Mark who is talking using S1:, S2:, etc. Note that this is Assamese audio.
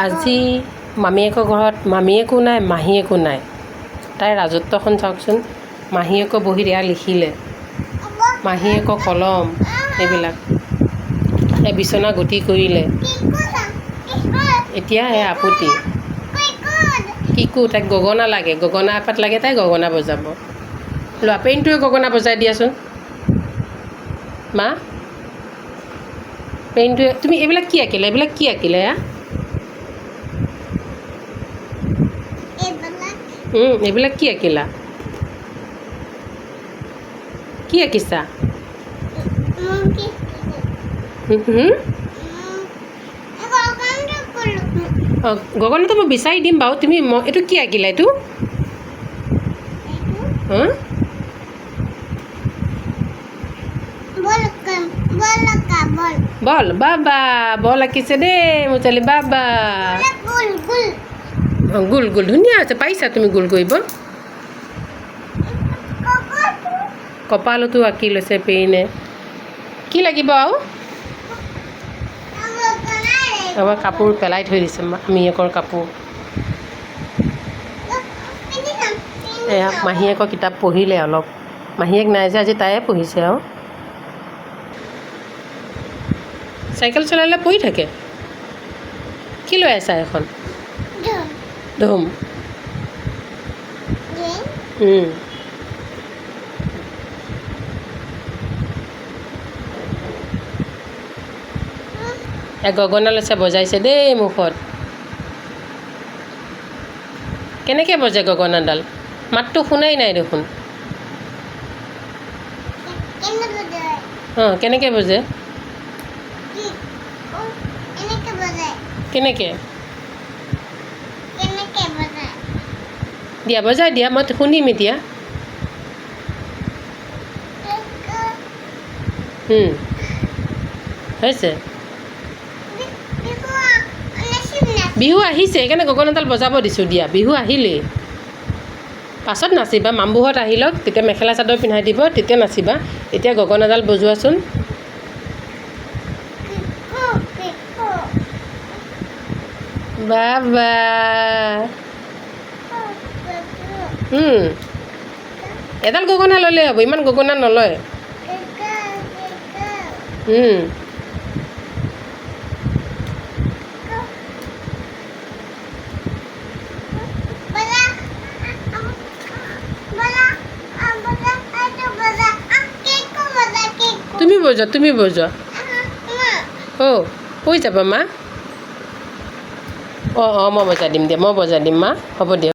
S1: আজি মামীয়েকৰ ঘৰত মামীয়েকো নাই মাহীয়েকো নাই। তাইৰ ৰাজত্বখন চাওকচোন। মাহীয়েকৰ বহীত এয়া লিখিলে, মাহীয়েকৰ কলম এইবিলাক, এই বিচনা গতি কৰিলে। এতিয়া এই আপত্তি কিকো তাইক গগনা লাগে, গগনা এপাত লাগে, তাই গগনা বজাব। ল'ৰা পেইনটোৱে গগনা বজাই দিয়াচোন মা। পেইনটোৱে তুমি এইবিলাক কি আঁকিলে, এইবিলাক কি আঁকিলে এয়া? এইবিলাক কি আঁকিলা, কি আঁকিছা? অঁ গগনাটো মই বিচাৰি দিম বাৰু। তুমি এইটো কি আঁকিলা এইটো? বল বাবা, বল আঁকিছে দেই মোৰ ছোৱালী বাবা। অঁ গোল গোল ধুনীয়া হৈছে, পাৰিছা তুমি গোল কৰিব। কপালতো আঁকি লৈছে পেইনে। কি লাগিব আৰু? আমাৰ কাপোৰ পেলাই থৈ দিছে, মামীয়েকৰ কাপোৰ। এয়া মাহীয়েকৰ কিতাপ পঢ়িলে অলপ। মাহীয়েক নাই যে আজি তাইয়ে পঢ়িছে আৰু। চাইকেল চলালে পঢ়ি থাকে। কি লৈ আছা এখন? ধুম। গগনা লৈছে, বজাইছে দেই মুখত। কেনেকৈ বজে গগনাডাল? মাতটো শুনাই নাই দেখোন। অঁ কেনেকৈ বজে? কেনেকৈ দিয়া বজাই দিয়া, মই শুনিম এতিয়া। হৈছে বিহু আহিছে, সেইকাৰণে গগনাডাল বজাব দিছোঁ দিয়া। বিহু আহিলেই, পাছত নাচিবা। মামবুহঁত আহি লওক, তেতিয়া মেখেলা চাদৰ পিন্ধাই দিব, তেতিয়া নাচিবা। এতিয়া গগনাডাল বজোৱাচোন। বাবা এডাল গগনা ল'লেই হ'ব, ইমান গগনা নলয়। তুমি বজোৱা, তুমি বজোৱা। অঁ হৈ যাব মা। অঁ মই বজাই দিম দিয়া, মই বজাই দিম মা, হ'ব দিয়া।